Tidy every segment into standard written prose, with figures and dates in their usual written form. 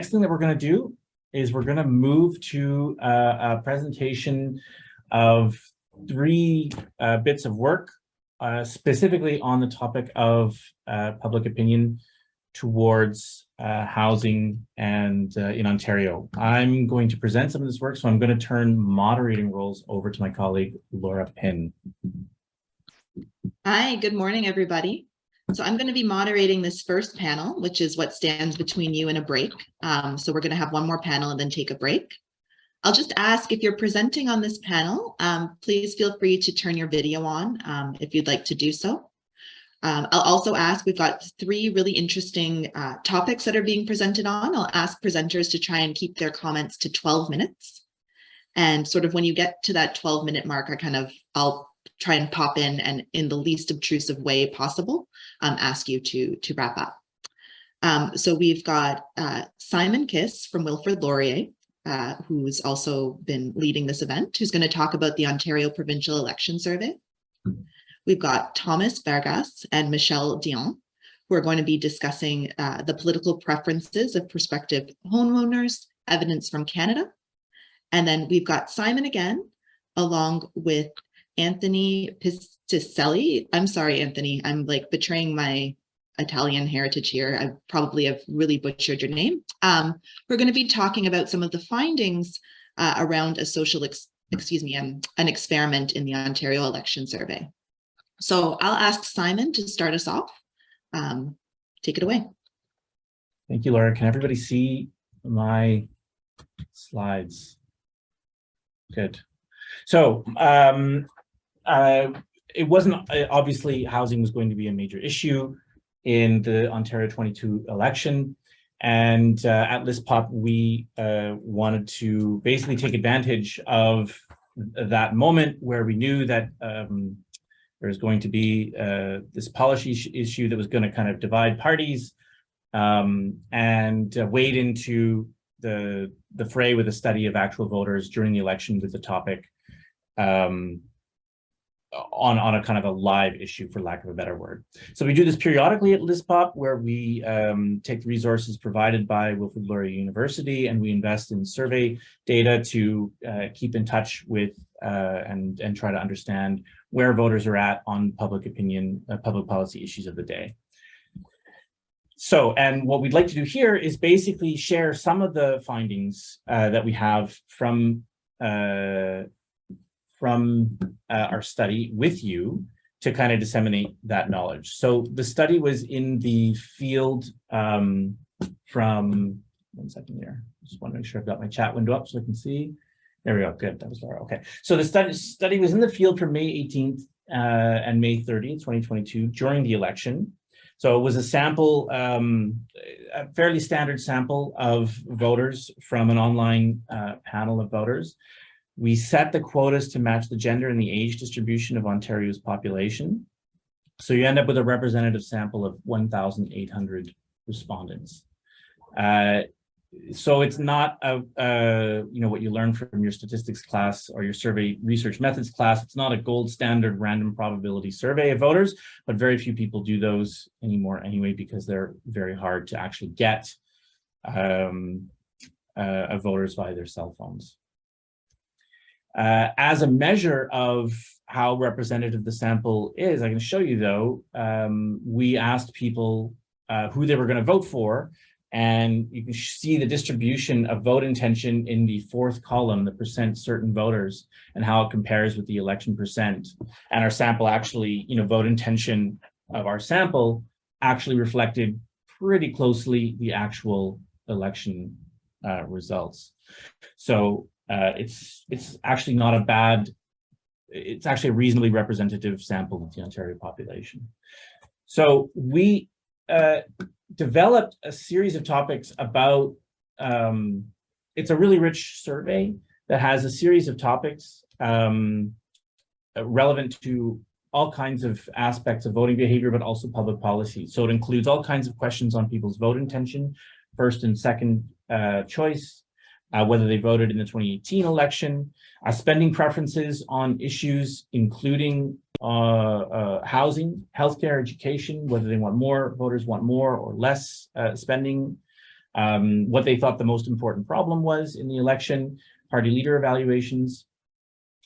Next thing that we're going to do is we're going to move to a presentation of three bits of work, specifically on the topic of public opinion towards housing and in Ontario. I'm going to present some of this work, so I'm going to turn moderating roles over to my colleague, Laura Pinn. Hi, good morning, everybody. So I'm going to be moderating this first panel, which is what stands between you and a break. So we're going to have one more panel and then take a break. I'll just ask, if you're presenting on this panel, please feel free to turn your video on if you'd like to do so. I'll also ask, we've got three really interesting topics that are being presented on. I'll ask presenters to try and keep their comments to 12 minutes. And sort of when you get to that 12-minute mark, I'll try and pop in and in the least obtrusive way possible, ask you to wrap up. So we've got Simon Kiss from Wilfrid Laurier, who's also been leading this event, who's going to talk about the Ontario Provincial Election Survey. We've got Thomas Vargas and Michelle Dion, who are going to be discussing the political preferences of prospective homeowners, evidence from Canada. And then we've got Simon again, along with Anthony Piscitelli. I'm sorry, Anthony, I'm like betraying my Italian heritage here. I probably have really butchered your name. We're going to be talking about some of the findings around a social, an experiment in the Ontario Election Survey. So I'll ask Simon to start us off. Take it away. Thank you, Laura. Can everybody see my slides? Good. So it wasn't obviously housing was going to be a major issue in the Ontario 22 election. And at LISPOP, we wanted to basically take advantage of that moment where we knew that there's going to be this policy issue that was going to kind of divide parties and wade into the fray with a study of actual voters during the election with the topic on a kind of a live issue, for lack of a better word. So we do this periodically at LISPOP, where we take the resources provided by Wilfrid Laurier University, and we invest in survey data to keep in touch with and try to understand where voters are at on public opinion, public policy issues of the day. So, and what we'd like to do here is basically share some of the findings that we have from our study with you to kind of disseminate that knowledge. So the study was in the field from, 1 second here. Just want to make sure I've got my chat window up so I can see. There we go. Good. That was Laura. Okay. So the study was in the field from May 18th and May 30th, 2022 during the election. So it was a sample, a fairly standard sample of voters from an online panel of voters. We set the quotas to match the gender and the age distribution of Ontario's population. So you end up with a representative sample of 1,800 respondents. So it's not what you learn from your statistics class or your survey research methods class. It's not a gold standard random probability survey of voters, but very few people do those anymore anyway, because they're very hard to actually get voters via their cell phones. As a measure of how representative the sample is, I can show you though, we asked people who they were going to vote for, and you can see the distribution of vote intention in the fourth column, the percent certain voters, and how it compares with the election percent. And our sample actually, vote intention of our sample actually reflected pretty closely the actual election results. So it's actually not a bad, it's actually a reasonably representative sample of the Ontario population. So we developed a series of topics about, it's a really rich survey that has a series of topics relevant to all kinds of aspects of voting behavior, but also public policy. So it includes all kinds of questions on people's vote intention, first and second choice, whether they voted in the 2018 election, spending preferences on issues including housing, healthcare, education, whether they want more, voters want more or less spending what they thought the most important problem was in the election, party leader evaluations.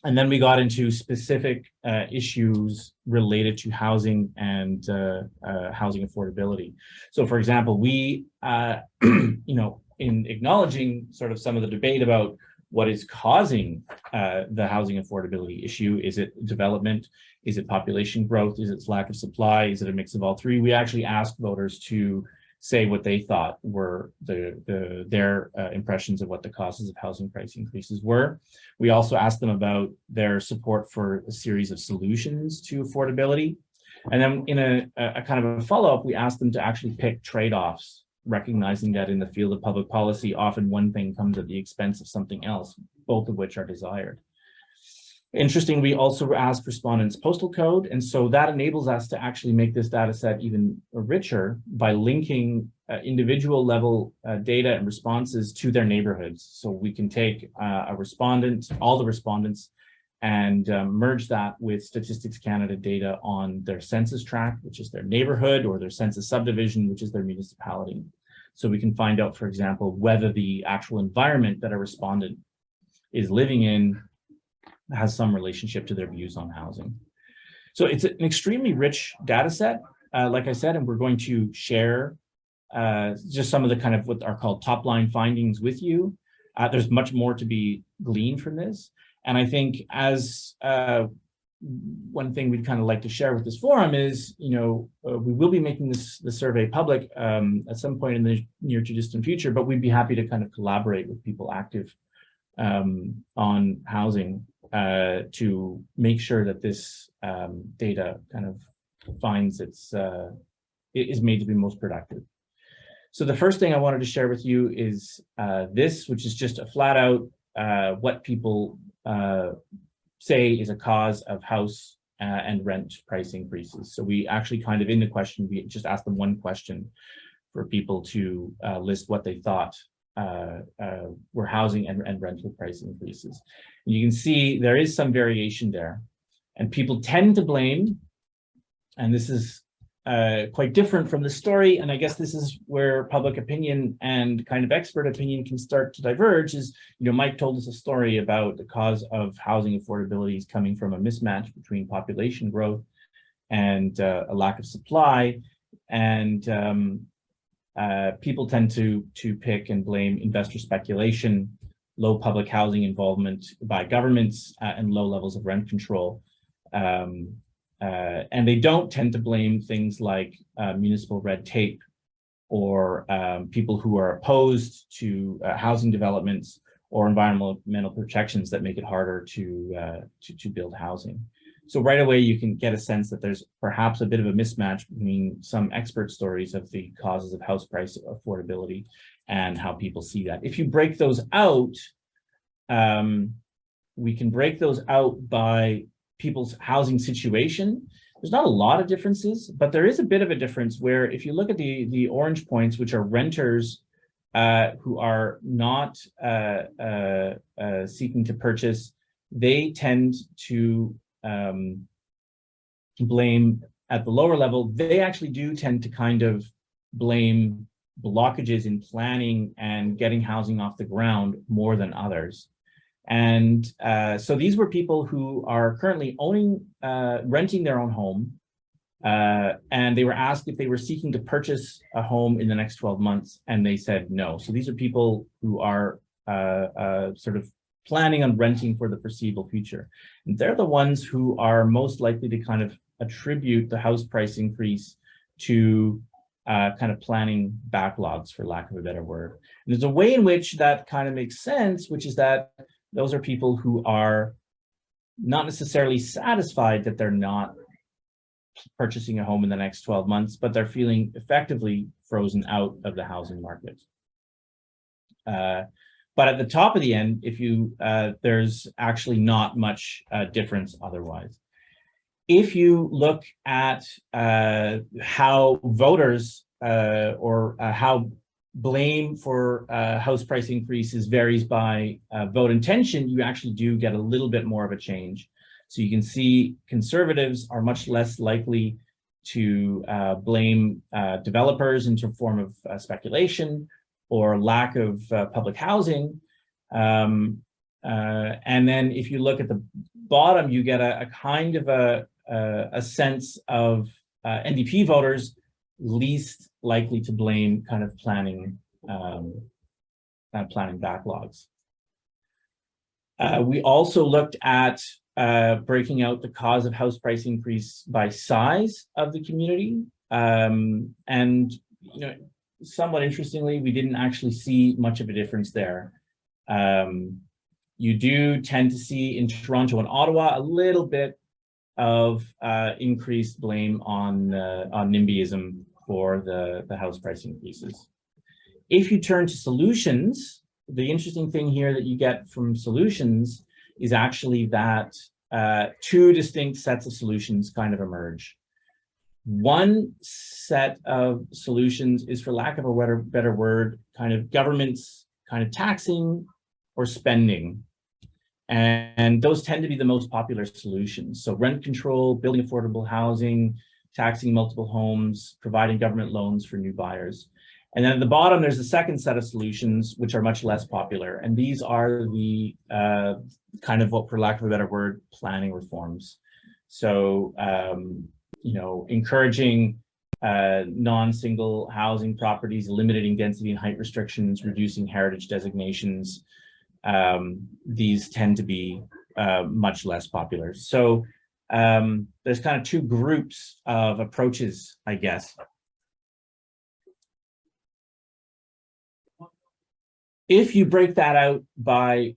And then we got into specific issues related to housing and housing affordability. So for example, we, in acknowledging sort of some of the debate about what is causing the housing affordability issue, is it development? Is it population growth? Is it lack of supply? Is it a mix of all three? We actually asked voters to say what they thought were their impressions of what the causes of housing price increases were. We also asked them about their support for a series of solutions to affordability. And then in a kind of a follow-up, we asked them to actually pick trade-offs, recognizing that in the field of public policy, often one thing comes at the expense of something else, both of which are desired. Interesting, we also asked respondents' postal code, and so that enables us to actually make this data set even richer by linking individual level data and responses to their neighborhoods. So we can take a respondent, all the respondents, and merge that with Statistics Canada data on their census tract, which is their neighborhood, or their census subdivision, which is their municipality. So we can find out, for example, whether the actual environment that a respondent is living in has some relationship to their views on housing. So it's an extremely rich data set, like I said, and we're going to share just some of the kind of what are called top line findings with you. There's much more to be gleaned from this. And I think as one thing we'd kind of like to share with this forum is, we will be making the survey public at some point in the near to distant future, but we'd be happy to kind of collaborate with people active on housing to make sure that this data kind of finds is made to be most productive. So the first thing I wanted to share with you is this, which is just a flat out what people say is a cause of house and rent price increases. So we actually kind of in the question, we just asked them one question for people to list what they thought were housing and rental price increases. And you can see there is some variation there, and people tend to blame, and this is quite different from the story, and I guess this is where public opinion and kind of expert opinion can start to diverge, is, Mike told us a story about the cause of housing affordability is coming from a mismatch between population growth and a lack of supply, and people tend to pick and blame investor speculation, low public housing involvement by governments, and low levels of rent control. And they don't tend to blame things like municipal red tape or people who are opposed to housing developments or environmental protections that make it harder to build housing. So right away, you can get a sense that there's perhaps a bit of a mismatch between some expert stories of the causes of house price affordability and how people see that. If you break those out, we can break those out by people's housing situation. There's not a lot of differences, but there is a bit of a difference where if you look at the orange points, which are renters who are not seeking to purchase, they tend to blame at the lower level. They actually do tend to kind of blame blockages in planning and getting housing off the ground more than others. And so these were people who are currently renting their own home, and they were asked if they were seeking to purchase a home in the next 12 months, and they said no. So these are people who are sort of planning on renting for the foreseeable future. And they're the ones who are most likely to kind of attribute the house price increase to kind of planning backlogs, for lack of a better word. And there's a way in which that kind of makes sense, which is that those are people who are not necessarily satisfied that they're not purchasing a home in the next 12 months, but they're feeling effectively frozen out of the housing market. But at the top of the end, if you there's actually not much difference otherwise. If you look at how voters or how blame for house price increases varies by vote intention, you actually do get a little bit more of a change. So you can see conservatives are much less likely to blame developers into a form of speculation or lack of public housing. And then if you look at the bottom, you get a kind of a sense of NDP voters least likely to blame kind of planning backlogs. We also looked at breaking out the cause of house price increase by size of the community. And, you know, somewhat interestingly, we didn't actually see much of a difference there. You do tend to see in Toronto and Ottawa a little bit of increased blame on NIMBYism for the house price increases. If you turn to solutions, the interesting thing here that you get from solutions is actually that two distinct sets of solutions kind of emerge. One set of solutions is, for lack of a better word, kind of government's kind of taxing or spending. And those tend to be the most popular solutions. So rent control, building affordable housing, taxing multiple homes, providing government loans for new buyers. And then at the bottom, there's a second set of solutions, which are much less popular. And these are the kind of, what, for lack of a better word, planning reforms. So, you know, encouraging non-single housing properties, eliminating density and height restrictions, reducing heritage designations. These tend to be much less popular. So there's kind of two groups of approaches, I guess. If you break that out by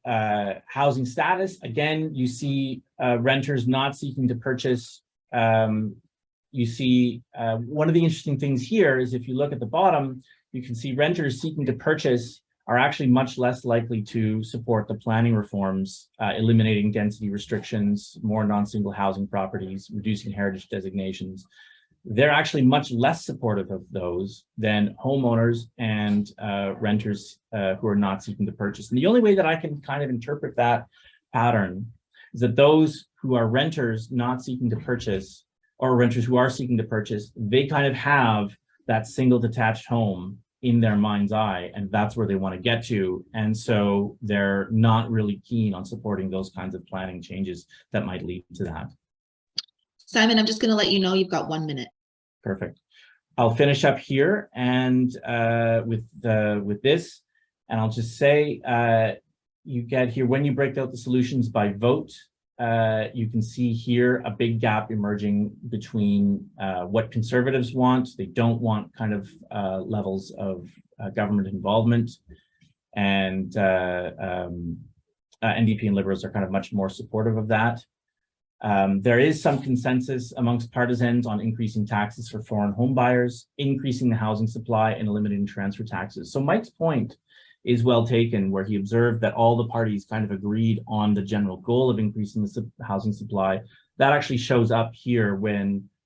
housing status, again, you see renters not seeking to purchase. You see one of the interesting things here is if you look at the bottom, you can see renters seeking to purchase are actually much less likely to support the planning reforms, eliminating density restrictions, more non-single housing properties, reducing heritage designations. They're actually much less supportive of those than homeowners and renters who are not seeking to purchase. And the only way that I can kind of interpret that pattern is that those who are renters not seeking to purchase, or renters who are seeking to purchase, they kind of have that single detached home in their mind's eye, and that's where they want to get to. And so they're not really keen on supporting those kinds of planning changes that might lead to that. Simon, I'm just going to let you know you've got 1 minute. Perfect. I'll finish up here and with this, and I'll just say you get here, when you break out the solutions by vote, you can see here a big gap emerging between what conservatives want. They don't want kind of levels of government involvement, and NDP and Liberals are kind of much more supportive of that. There is some consensus amongst partisans on increasing taxes for foreign home buyers, increasing the housing supply, and eliminating transfer taxes. So Mike's point is well taken, where he observed that all the parties kind of agreed on the general goal of increasing the housing supply. That actually shows up here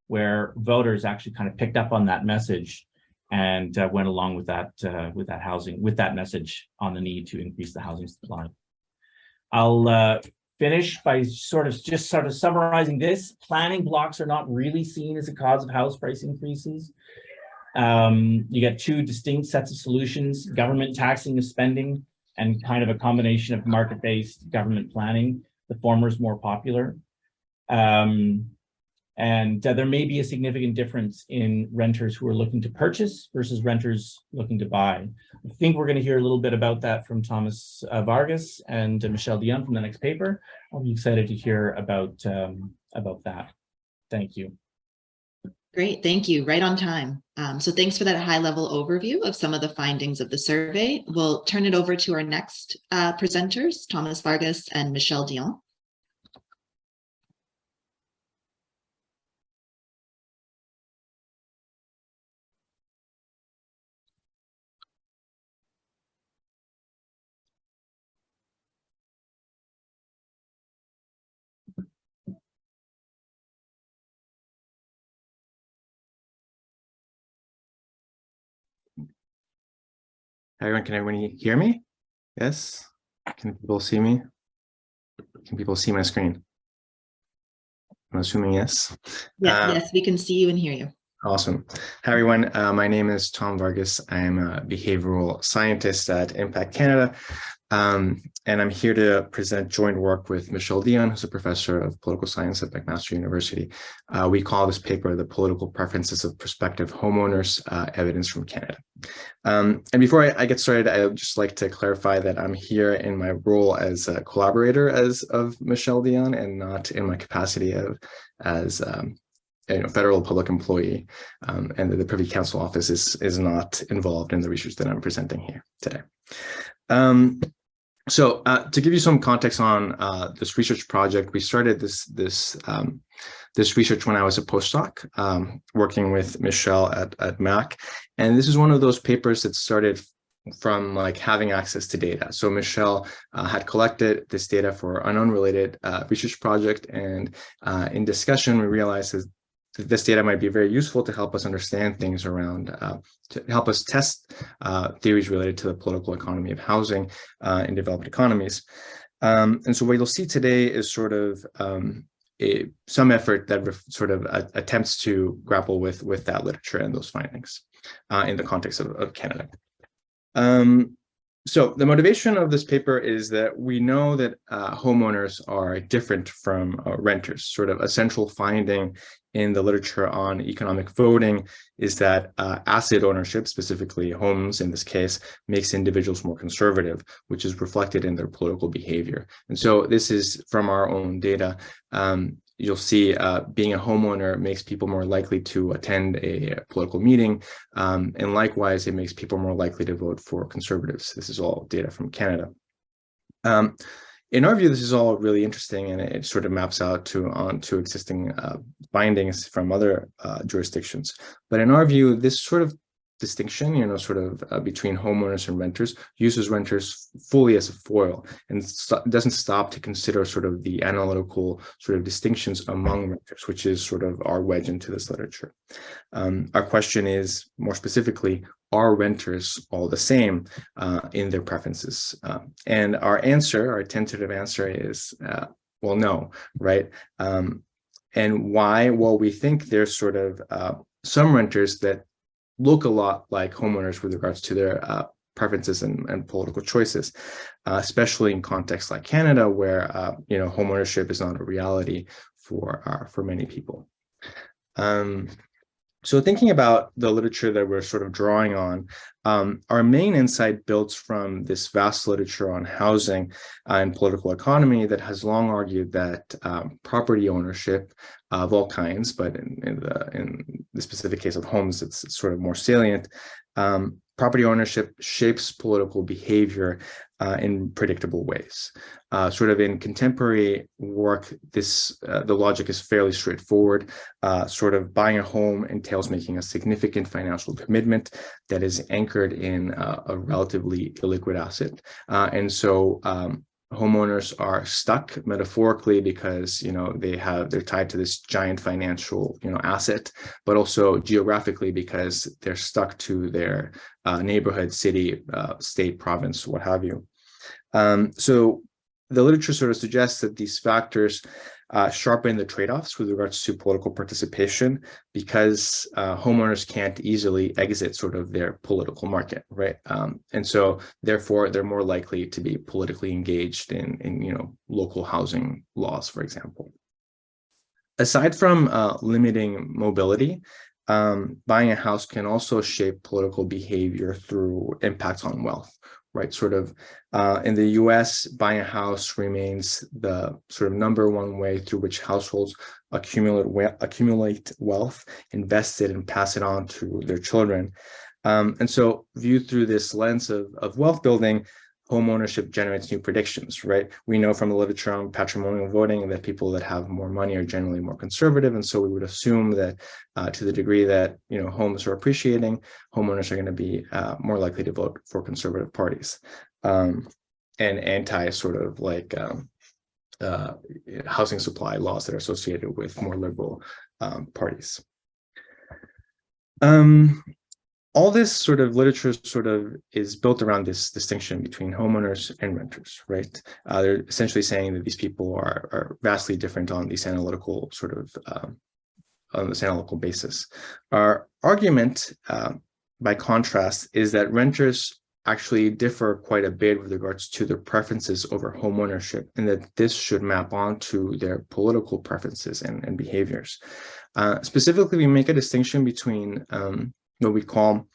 where voters actually kind of picked up on that message and went along with that message on the need to increase the housing supply. I'll finish by sort of summarizing this. Planning blocks are not really seen as a cause of house price increases. You get two distinct sets of solutions: government taxing of spending and kind of a combination of market-based government planning. The former is more popular. And there may be a significant difference in renters who are looking to purchase versus renters looking to buy. I think we're going to hear a little bit about that from Thomas Vargas and Michelle Dion from the next paper. I'll be excited to hear about that. Thank you. Great, thank you. Right on time. So thanks for that high-level overview of some of the findings of the survey. We'll turn it over to our next presenters, Thomas Vargas and Michelle Dion. Everyone, can everyone hear me? Yes? Can people see me? Can people see my screen? I'm assuming yes. Yes, we can see you and hear you. Awesome. Hi, everyone. My name is Tom Vargas. I am a behavioral scientist at Impact Canada. And I'm here to present joint work with Michelle Dion, who's a professor of political science at McMaster University. We call this paper The Political Preferences of Prospective Homeowners, Evidence from Canada. And before I get started, I would just like to clarify that I'm here in my role as a collaborator of Michelle Dion and not in my capacity as federal public employee, and that the Privy Council office is not involved in the research that I'm presenting here today. So to give you some context on this research project, we started this research when I was a postdoc, working with Michelle at MAC, and this is one of those papers that started from like having access to data. So Michelle had collected this data for an unrelated research project, and in discussion we realized that this data might be very useful to help us understand things around, to help us test theories related to the political economy of housing in developed economies. And so what you'll see today is sort of some effort that attempts to grapple with that literature and those findings in the context of Canada. So the motivation of this paper is that we know that homeowners are different from renters. Sort of a central finding in the literature on economic voting is that asset ownership, specifically homes in this case, makes individuals more conservative, which is reflected in their political behavior. And so this is from our own data. You'll see being a homeowner makes people more likely to attend a political meeting, and likewise, it makes people more likely to vote for conservatives. This is all data from Canada. In our view, this is all really interesting, and it sort of maps out onto existing findings from other jurisdictions. But in our view, this sort of distinction, between homeowners and renters, uses renters fully as a foil and doesn't stop to consider sort of the analytical sort of distinctions among renters, which is sort of our wedge into this literature. Our question is, more specifically, are renters all the same in their preferences? And our tentative answer is, well, no, right? And why? Well, we think there's sort of some renters that look a lot like homeowners with regards to their preferences and political choices, especially in contexts like Canada, where homeownership is not a reality for many people. So thinking about the literature that we're sort of drawing on, our main insight builds from this vast literature on housing and political economy that has long argued that property ownership of all kinds, but in the specific case of homes, it's sort of more salient. Property ownership shapes political behavior in predictable ways. Sort of in contemporary work, the logic is fairly straightforward. Sort of buying a home entails making a significant financial commitment that is anchored in a relatively illiquid asset. And so homeowners are stuck metaphorically because they're tied to this giant financial asset, but also geographically because they're stuck to their neighborhood, city, state, province, what have you. So the literature sort of suggests that these factors sharpen the trade-offs with regards to political participation because homeowners can't easily exit sort of their political market, right? And so therefore they're more likely to be politically engaged in local housing laws, for example. Aside from limiting mobility, buying a house can also shape political behavior through impacts on wealth. Right, sort of in the US, buying a house remains the sort of number one way through which households accumulate wealth, invest it, and pass it on to their children. And so viewed through this lens of wealth building, home ownership generates new predictions, right? We know from the literature on patrimonial voting that people that have more money are generally more conservative. And so we would assume that to the degree that, homes are appreciating, homeowners are going to be more likely to vote for conservative parties and anti sort of like housing supply laws that are associated with more liberal parties. All this sort of literature sort of is built around this distinction between homeowners and renters, right? They're essentially saying that these people are vastly different on these analytical sort of on this analytical basis. Our argument, by contrast, is that renters actually differ quite a bit with regards to their preferences over home ownership, and that this should map onto their political preferences and behaviors. Specifically, we make a distinction between what we call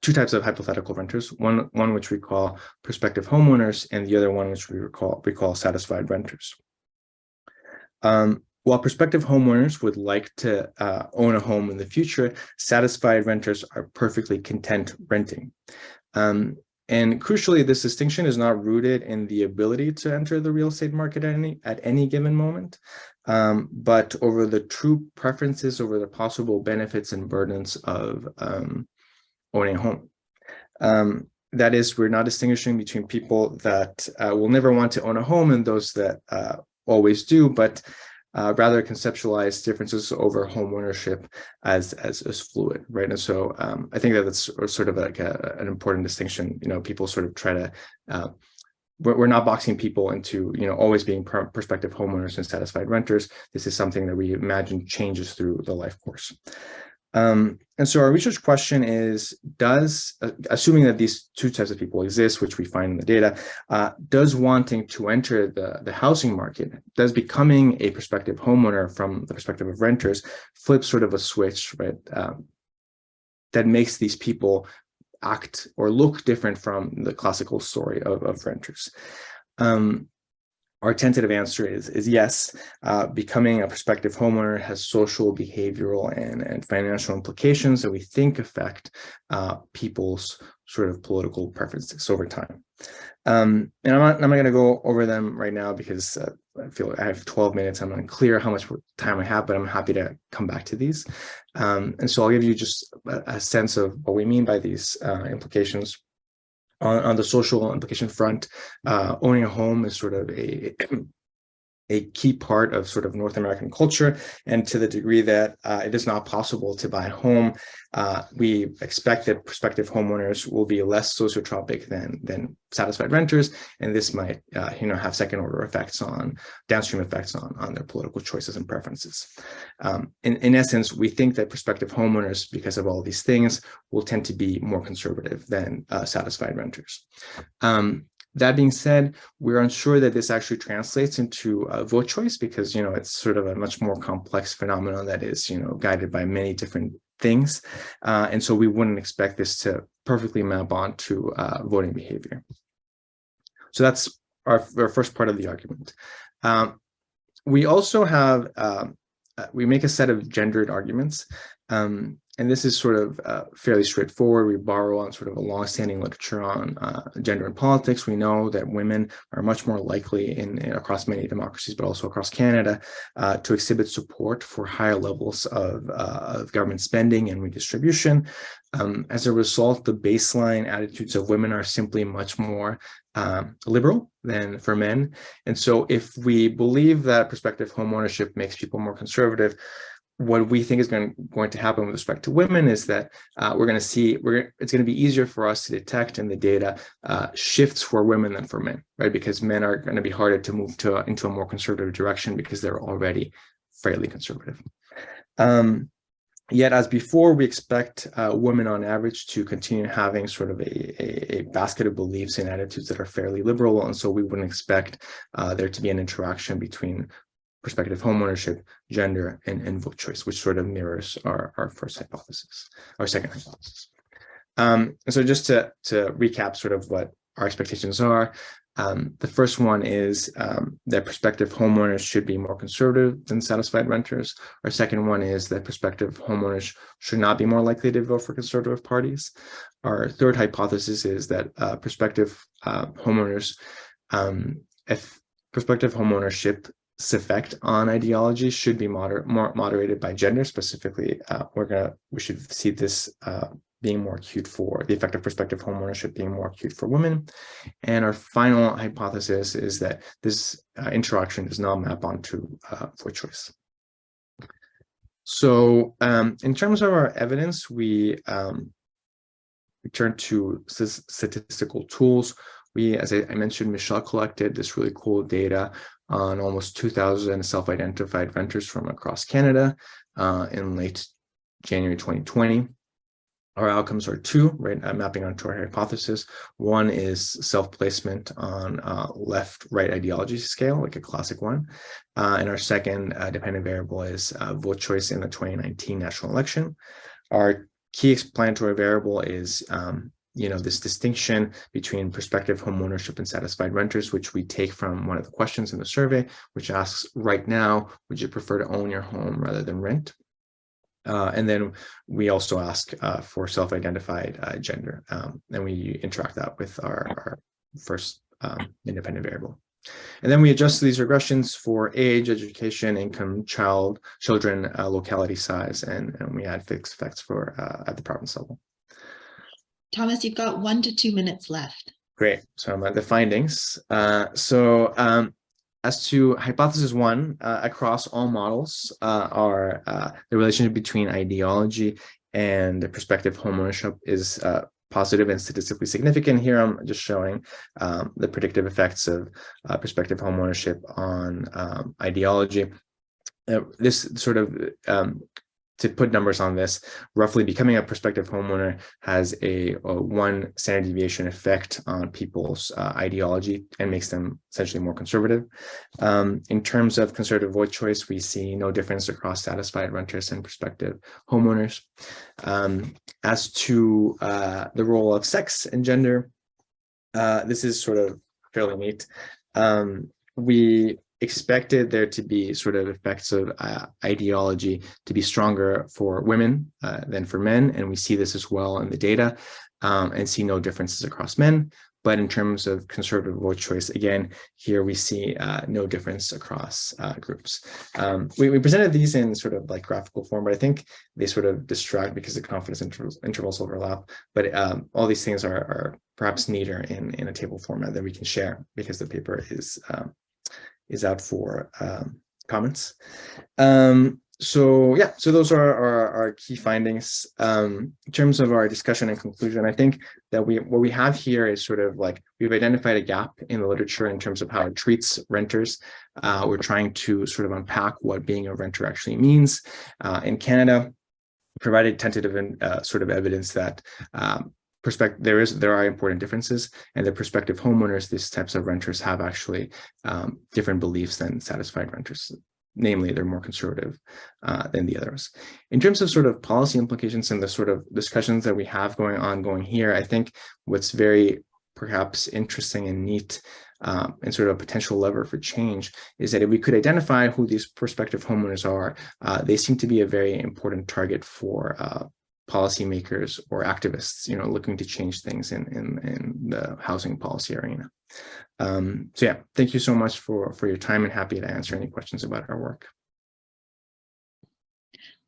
two types of hypothetical renters, one which we call prospective homeowners, and the other one which we call satisfied renters. While prospective homeowners would like to own a home in the future, satisfied renters are perfectly content renting. And crucially, this distinction is not rooted in the ability to enter the real estate market at any given moment, but over the true preferences, over the possible benefits and burdens of owning a home. That is, we're not distinguishing between people that will never want to own a home and those that always do, but rather conceptualize differences over home ownership as fluid, right? And so I think that that's sort of like an important distinction. You know, people sort of try to, we're not boxing people into, you know, always being prospective homeowners and satisfied renters. This is something that we imagine changes through the life course. And so our research question is, assuming that these two types of people exist, which we find in the data, does wanting to enter the housing market, does becoming a prospective homeowner from the perspective of renters flip sort of a switch, right, that makes these people act or look different from the classical story of renters? Our tentative answer is yes. Becoming a prospective homeowner has social, behavioral, and financial implications that we think affect people's sort of political preferences over time. And I'm not going to go over them right now because I feel like I have 12 minutes. I'm unclear how much time I have, but I'm happy to come back to these. And so I'll give you just a sense of what we mean by these implications. On the social implication front, owning a home is sort of a key part of sort of North American culture, and to the degree that it is not possible to buy a home, we expect that prospective homeowners will be less sociotropic than satisfied renters, and this might have second order effects downstream effects on their political choices and preferences. In essence, we think that prospective homeowners, because of all these things, will tend to be more conservative than satisfied renters. That being said, we're unsure that this actually translates into vote choice because, it's sort of a much more complex phenomenon that is, guided by many different things. And so we wouldn't expect this to perfectly map onto voting behavior. So that's our first part of the argument. We also have, we make a set of gendered arguments. And this is sort of fairly straightforward. We borrow on sort of a long-standing literature on gender and politics. We know that women are much more likely across many democracies, but also across Canada, to exhibit support for higher levels of government spending and redistribution. As a result, the baseline attitudes of women are simply much more liberal than for men. And so if we believe that prospective homeownership makes people more conservative, what we think is going to happen with respect to women is that we're going to see it's going to be easier for us to detect in the data shifts for women than for men, right? Because men are going to be harder to move into a more conservative direction because they're already fairly conservative. Yet, as before, we expect women on average to continue having sort of a basket of beliefs and attitudes that are fairly liberal, and so we wouldn't expect there to be an interaction between prospective homeownership, gender, and vote choice, which sort of mirrors our first hypothesis, our second hypothesis. And so just to recap sort of what our expectations are, the first one is that prospective homeowners should be more conservative than satisfied renters. Our second one is that prospective homeowners should not be more likely to vote for conservative parties. Our third hypothesis is that prospective homeowners, if prospective homeownership effect on ideology should be more moderated by gender. Specifically, we should see this being more acute for the effect of prospective homeownership being more acute for women. And our final hypothesis is that this interaction does not map onto vote choice. So in terms of our evidence, we turn to statistical tools. As I mentioned, Michelle collected this really cool data on almost 2,000 self-identified renters from across Canada. in late January 2020. Our outcomes are two, right, mapping onto our hypothesis. One is self-placement on left-right ideology scale, like a classic one. And our second dependent variable is vote choice in the 2019 national election. Our key explanatory variable is this distinction between prospective home ownership and satisfied renters, which we take from one of the questions in the survey, which asks, right now, would you prefer to own your home rather than rent? And then we also ask for self-identified gender, and we interact that with our first independent variable. And then we adjust these regressions for age, education, income, children, locality size, and we add fixed effects for at the province level. Thomas, you've got 1 to 2 minutes left. Great. So I'm at the findings. As to hypothesis one, across all models, are the relationship between ideology and prospective homeownership is positive and statistically significant. Here I'm just showing the predictive effects of prospective homeownership on ideology. This sort of to put numbers on this, roughly becoming a prospective homeowner has a 1 standard deviation effect on people's ideology and makes them essentially more conservative. In terms of conservative vote choice, we see no difference across satisfied renters and prospective homeowners. As to the role of sex and gender, this is sort of fairly neat. We expected there to be sort of effects of ideology to be stronger for women than for men, and we see this as well in the data, and see no differences across men. But in terms of conservative vote choice, again, here we see no difference across groups. We presented these in sort of like graphical form, but I think they sort of distract because the confidence intervals overlap. But all these things are perhaps neater in a table format that we can share, because the paper is out for comments. So those are our key findings. In terms of our discussion and conclusion, I think that what we have here is sort of like we've identified a gap in the literature in terms of how it treats renters. We're trying to sort of unpack what being a renter actually means. In Canada, provided tentative sort of evidence that there are important differences, and the prospective homeowners, these types of renters, have actually different beliefs than satisfied renters. Namely, they're more conservative than the others. In terms of sort of policy implications and the sort of discussions that we have going here, I think what's very perhaps interesting and neat and sort of a potential lever for change is that if we could identify who these prospective homeowners are, they seem to be a very important target for policymakers or activists, looking to change things in the housing policy arena. Thank you so much for your time, and happy to answer any questions about our work.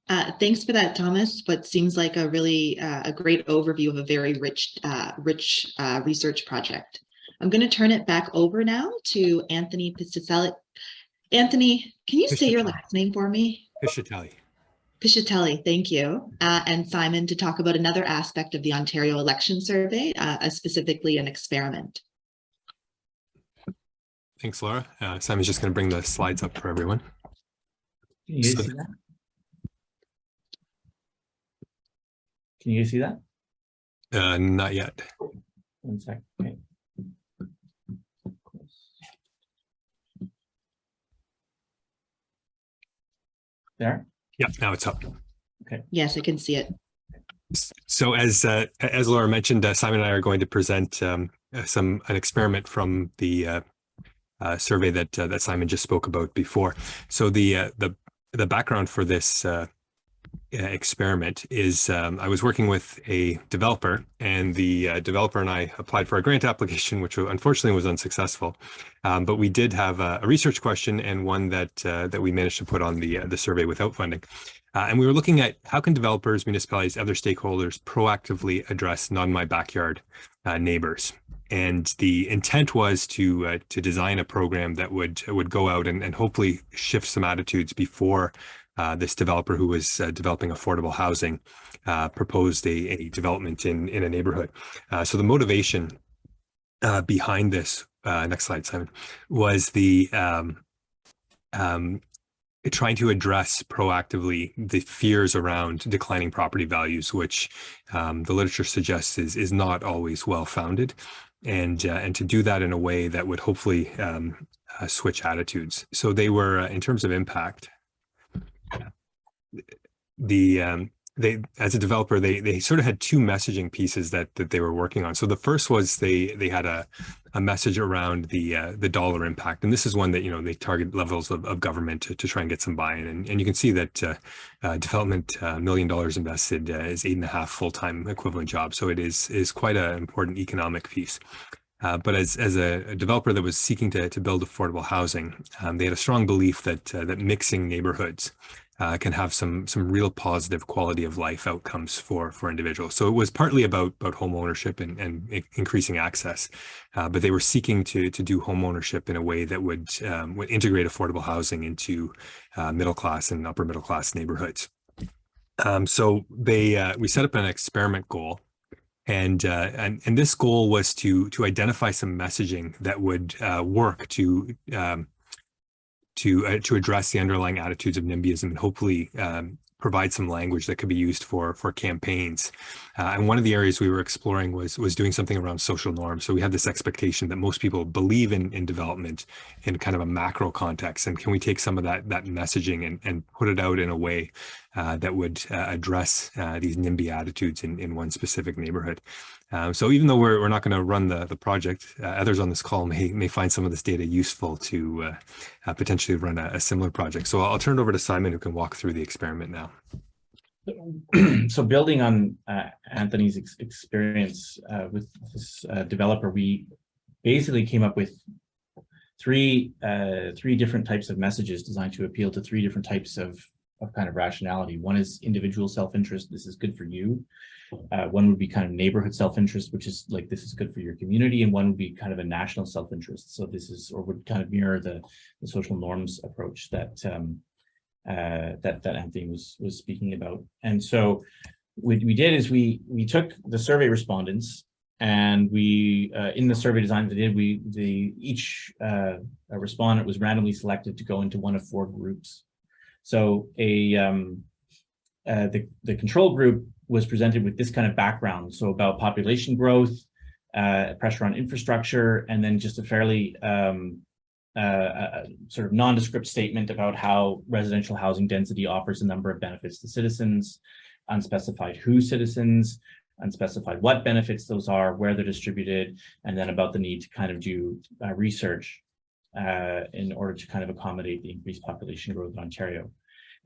Thanks for that, Thomas. What seems like a really a great overview of a very rich research project. I'm going to turn it back over now to Anthony Piscitelli. Anthony, can you say your last name for me? Piscitelli. Piscitelli, thank you. And Simon, to talk about another aspect of the Ontario Election Survey, specifically an experiment. Thanks, Laura. Simon's just going to bring the slides up for everyone. Can you see that? Can you see that? Not yet. 1 second. Okay. There? Yeah, now it's up. Okay. Yes, I can see it. So as Laura mentioned, Simon and I are going to present an experiment from the survey that Simon just spoke about before. So the background for this experiment is I was working with a developer, and the developer and I applied for a grant application, which unfortunately was unsuccessful. But we did have a research question, and one that we managed to put on the survey without funding. And we were looking at how can developers, municipalities, other stakeholders proactively address not in my backyard neighbors. And the intent was to design a program that would go out and hopefully shift some attitudes before this developer, who was developing affordable housing, proposed a development in a neighborhood. So the motivation behind this, next slide, Simon, was the trying to address proactively the fears around declining property values, which the literature suggests is not always well founded, and to do that in a way that would hopefully switch attitudes. So they were, in terms of impact, they, as a developer, they sort of had two messaging pieces that they were working on. So the first was they had a message around the dollar impact, and this is one that, you know, they target levels of government to try and get some buy-in, and you can see that development, $1 million invested is 8.5 full-time equivalent jobs. So it is quite an important economic piece. But as a developer that was seeking to build affordable housing, they had a strong belief that mixing neighborhoods can have some real positive quality of life outcomes for individuals. So it was partly about home ownership and increasing access, but they were seeking to do home ownership in a way that would integrate affordable housing into middle class and upper middle class neighborhoods. So we set up an experiment goal. And this goal was to identify some messaging that would work to address the underlying attitudes of NIMBYism, and hopefully provide some language that could be used for campaigns. And one of the areas we were exploring was doing something around social norms. So we had this expectation that most people believe in development in kind of a macro context. And can we take some of that messaging and put it out in a way that would address these NIMBY attitudes in one specific neighborhood? So even though we're not going to run the project, others on this call may find some of this data useful to potentially run a similar project. So I'll turn it over to Simon, who can walk through the experiment now. So building on Anthony's experience with this developer, we basically came up with three different types of messages designed to appeal to three different types of kind of rationality. One is individual self-interest. This is good for you. One would be kind of neighborhood self-interest, which is like, this is good for your community. And one would be kind of a national self-interest. So this is, or would kind of mirror the social norms approach that that Anthony was speaking about. And so what we did is we took the survey respondents, and we in the survey design that we did, each respondent was randomly selected to go into one of four groups. So the control group was presented with this kind of background, so about population growth, pressure on infrastructure, and then just a fairly sort of nondescript statement about how residential housing density offers a number of benefits to citizens, unspecified who citizens, unspecified what benefits those are, where they're distributed, and then about the need to kind of do research in order to kind of accommodate the increased population growth in Ontario.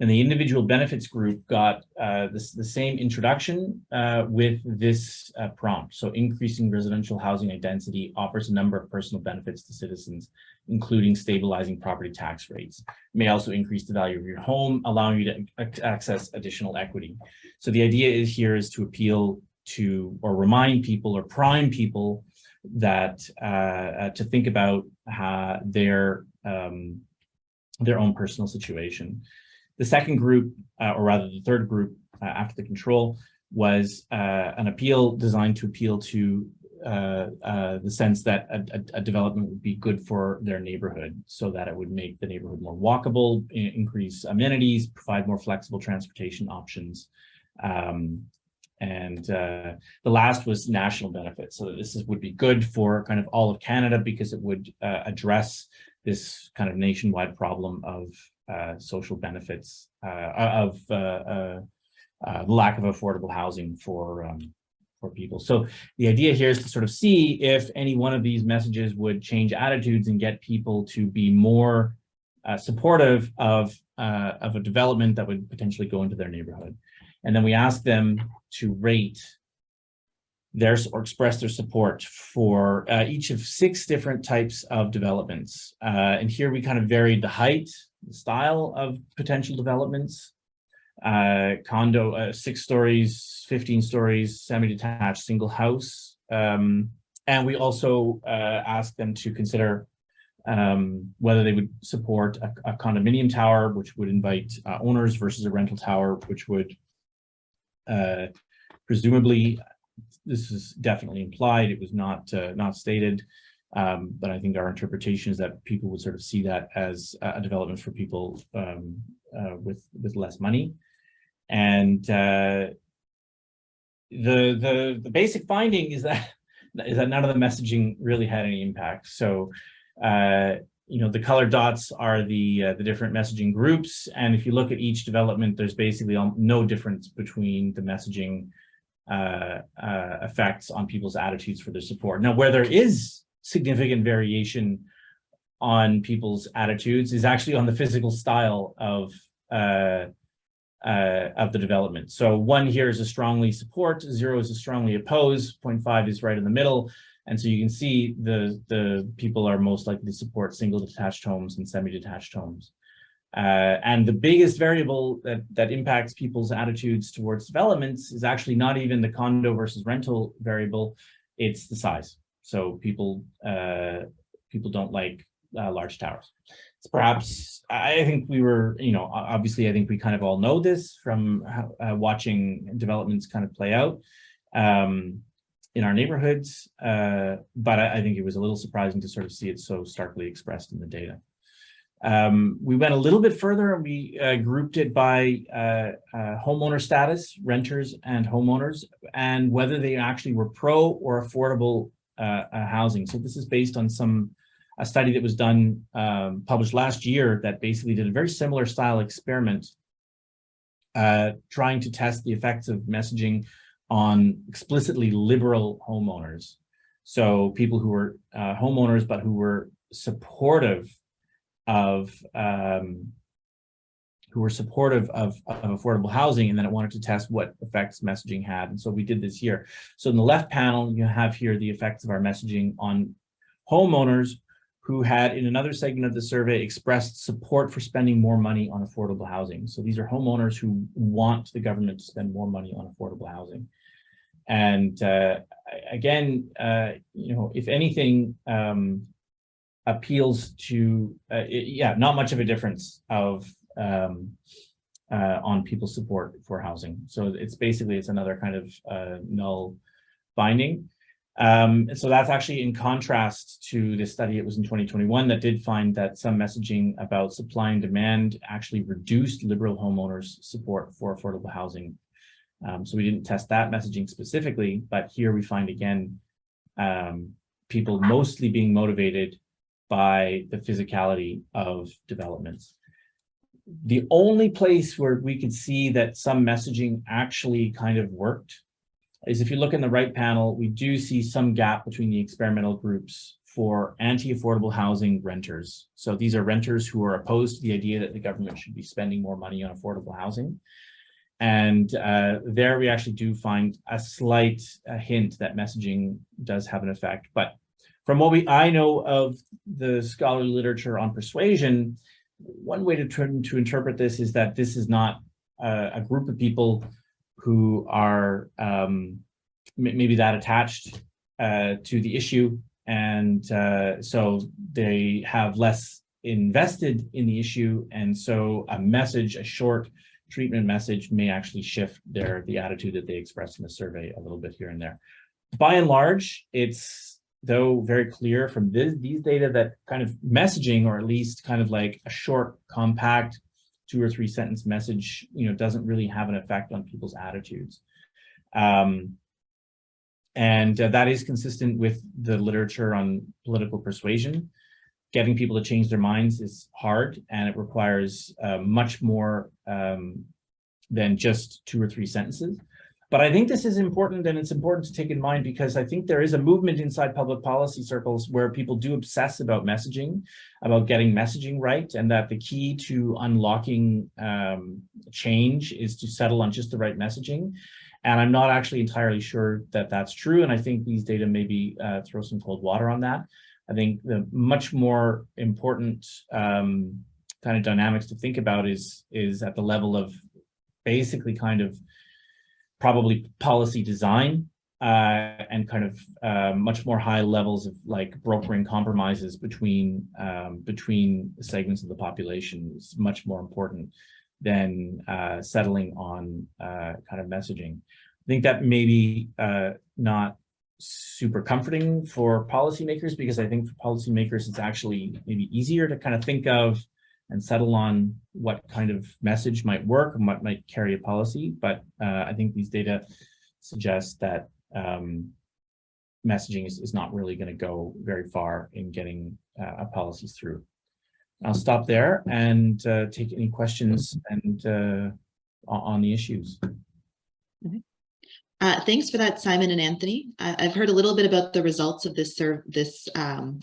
And the individual benefits group got the same introduction with this prompt. So increasing residential housing density offers a number of personal benefits to citizens, including stabilizing property tax rates. It may also increase the value of your home, allowing you to access additional equity. So the idea here is to appeal to, or remind people, or prime people that to think about their own personal situation. The second group, or rather the third group after the control, was an appeal designed to appeal to the sense that a development would be good for their neighborhood, so that it would make the neighborhood more walkable, increase amenities, provide more flexible transportation options. And the last was national benefits. So this would be good for kind of all of Canada, because it would address this kind of nationwide problem of social benefits, of the lack of affordable housing for people. So the idea here is to sort of see if any one of these messages would change attitudes and get people to be more supportive of a development that would potentially go into their neighborhood. And then we asked them to rate or express their support for each of 6 different types of developments. And here we kind of varied the height, the style of potential developments, condo, 6 stories, 15 stories, semi-detached, single house. And we also asked them to consider whether they would support a condominium tower, which would invite owners, versus a rental tower, which would presumably, this is definitely implied, it was not stated, But I think our interpretation is that people would sort of see that as a development for people with less money. And the basic finding is that none of the messaging really had any impact. So you know, the colored dots are the different messaging groups, and if you look at each development, there's basically no difference between the messaging effects on people's attitudes for their support. Now, where there is significant variation on people's attitudes is actually on the physical style of the development. So 1 here is a strongly support, 0 is a strongly oppose, 0.5 is right in the middle. And so you can see the people are most likely to support single detached homes and semi-detached homes. And the biggest variable that impacts people's attitudes towards developments is actually not even the condo versus rental variable, it's the size. So people don't like large towers. It's perhaps, I think we were, you know, obviously I think we kind of all know this from watching developments kind of play out in our neighborhoods, but I think it was a little surprising to sort of see it so starkly expressed in the data. We went a little bit further and we grouped it by homeowner status, renters and homeowners, and whether they actually were pro or affordable housing. So this is based on a study that was done, published last year, that basically did a very similar style experiment, trying to test the effects of messaging on explicitly liberal homeowners. So people who were homeowners, but who were supportive of affordable housing, and then it wanted to test what effects messaging had. And so we did this here. So in the left panel, you have here the effects of our messaging on homeowners who had, in another segment of the survey, expressed support for spending more money on affordable housing. So these are homeowners who want the government to spend more money on affordable housing. And again, you know, if anything, appeals to, not much of a difference of on people's support for housing. So it's another kind of null finding. And so that's actually in contrast to the study, it was in 2021, that did find that some messaging about supply and demand actually reduced liberal homeowners' support for affordable housing. So we didn't test that messaging specifically, but here we find again, people mostly being motivated by the physicality of developments. The only place where we could see that some messaging actually kind of worked is if you look in the right panel, we do see some gap between the experimental groups for anti-affordable housing renters. So these are renters who are opposed to the idea that the government should be spending more money on affordable housing. And there we actually do find a slight hint that messaging does have an effect. But from what I know of the scholarly literature on persuasion, one way to interpret this is that this is not a group of people who are maybe that attached to the issue, and so they have less invested in the issue, and so a short treatment message may actually shift the attitude that they expressed in the survey a little bit here and there. By and large, it's though very clear from these data that kind of messaging, or at least kind of like a short, compact 2 or 3 sentence message, you know, doesn't really have an effect on people's attitudes. And that is consistent with the literature on political persuasion. Getting people to change their minds is hard, and it requires much more than just 2 or 3 sentences. But I think this is important, and it's important to take in mind because I think there is a movement inside public policy circles where people do obsess about messaging, about getting messaging right, and that the key to unlocking change is to settle on just the right messaging. And I'm not actually entirely sure that that's true, and I think these data maybe throw some cold water on that. I think the much more important kind of dynamics to think about is at the level of basically kind of probably policy design and kind of much more high levels of like brokering compromises between segments of the population is much more important than settling on kind of messaging. I think that maybe not super comforting for policymakers, because I think for policymakers, it's actually maybe easier to kind of think of and settle on what kind of message might work and what might carry a policy. But I think these data suggest that messaging is not really going to go very far in getting policies through. I'll stop there and take any questions and on the issues. Thanks for that, Simon and Anthony. I've heard a little bit about the results of this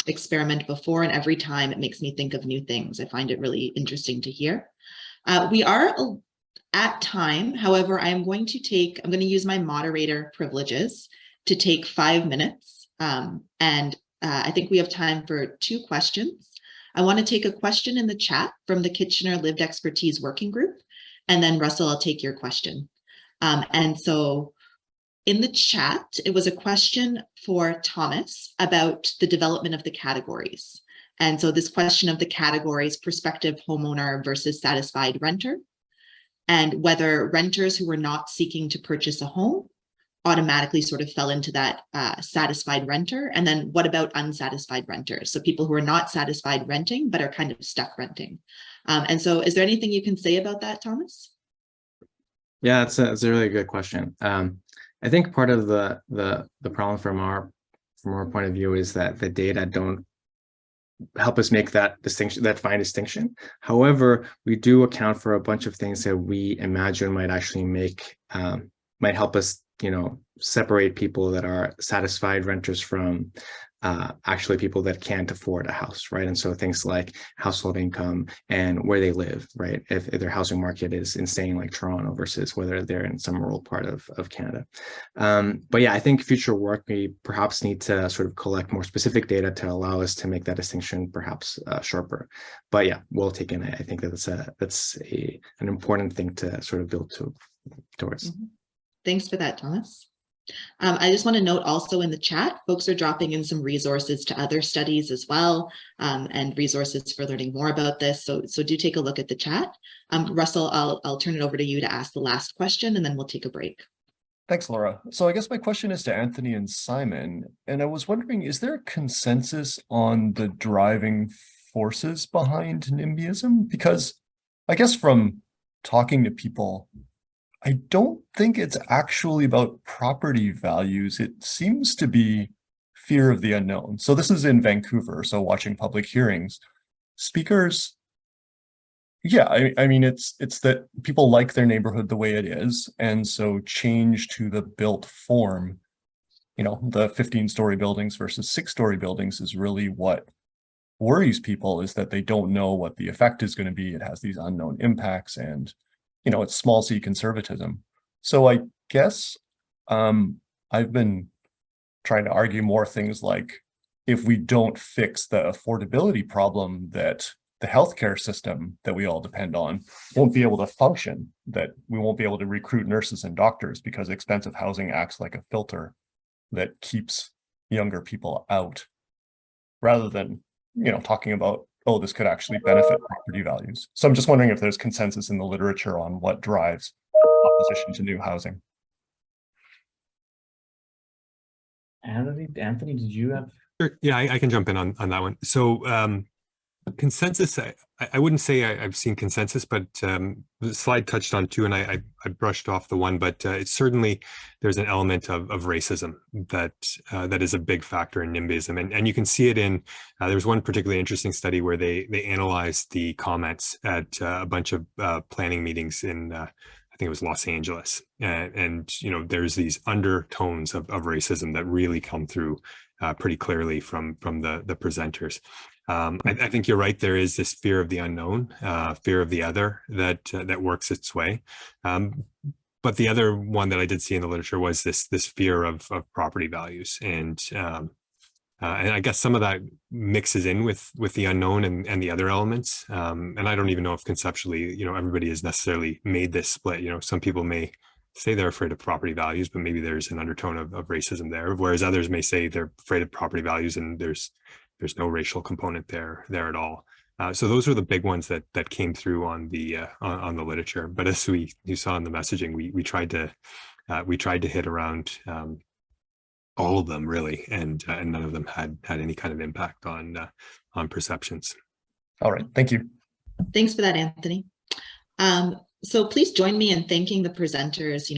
experiment before, and every time it makes me think of new things. I find it really interesting to hear. We are at time. However, I'm going to use my moderator privileges to take 5 minutes. I think we have time for 2 questions. I want to take a question in the chat from the Kitchener Lived Expertise Working Group, and then Russell, I'll take your question. And so in the chat, it was a question for Thomas about the development of the categories. And so this question of the categories, prospective homeowner versus satisfied renter, and whether renters who were not seeking to purchase a home automatically sort of fell into that satisfied renter. And then what about unsatisfied renters? So people who are not satisfied renting, but are kind of stuck renting. And so is there anything you can say about that, Thomas? Yeah, it's a really good question. I think part of the problem from our point of view is that the data don't help us make that distinction, that fine distinction. However, we do account for a bunch of things that we imagine might actually might help us, separate people that are satisfied renters from actually people that can't afford a house, right? And so things like household income and where they live, right? If their housing market is insane like Toronto versus whether they're in some rural part of Canada. But yeah, I think future work, we perhaps need to sort of collect more specific data to allow us to make that distinction perhaps sharper. But yeah, we'll take in. I think that's an important thing to sort of build towards. Mm-hmm. Thanks for that, Thomas. I just want to note also in the chat, folks are dropping in some resources to other studies as well, and resources for learning more about this. So do take a look at the chat. Russell, I'll turn it over to you to ask the last question, and then we'll take a break. Thanks, Laura. So I guess my question is to Anthony and Simon, and I was wondering, is there a consensus on the driving forces behind NIMBYism? Because I guess from talking to people, I don't think it's actually about property values. It seems to be fear of the unknown. So this is in Vancouver, so watching public hearings. Speakers, yeah, I mean, it's that people like their neighborhood the way it is, and so change to the built form, the 15-story buildings versus 6-story buildings is really what worries people, is that they don't know what the effect is going to be. It has these unknown impacts, and it's small c conservatism. So I guess I've been trying to argue more things like, if we don't fix the affordability problem, that the healthcare system that we all depend on won't be able to function, that we won't be able to recruit nurses and doctors because expensive housing acts like a filter that keeps younger people out, rather than, talking about, oh, this could actually benefit property values. So I'm just wondering if there's consensus in the literature on what drives opposition to new housing. Anthony, did you have? Sure. Yeah, I can jump in on that one. So consensus, I wouldn't say I've seen consensus, but the slide touched on 2, and I brushed off the 1, but it's certainly, there's an element of racism that is a big factor in NIMBYism, and you can see it in, there was one particularly interesting study where they analyzed the comments at a bunch of planning meetings in, I think it was Los Angeles, and there's these undertones of racism that really come through pretty clearly from the presenters. I think you're right. There is this fear of the unknown, fear of the other that works its way. But the other one that I did see in the literature was this fear of property values, and I guess some of that mixes in with the unknown and the other elements. And I don't even know if conceptually, everybody has necessarily made this split. Some people may say they're afraid of property values, but maybe there's an undertone of racism there, whereas others may say they're afraid of property values and there's no racial component there at all. So those are the big ones that came through on the literature. But as you saw in the messaging, we tried to hit around all of them really, and none of them had any kind of impact on perceptions. All right, thank you. Thanks for that, Anthony. So please join me in thanking the presenters.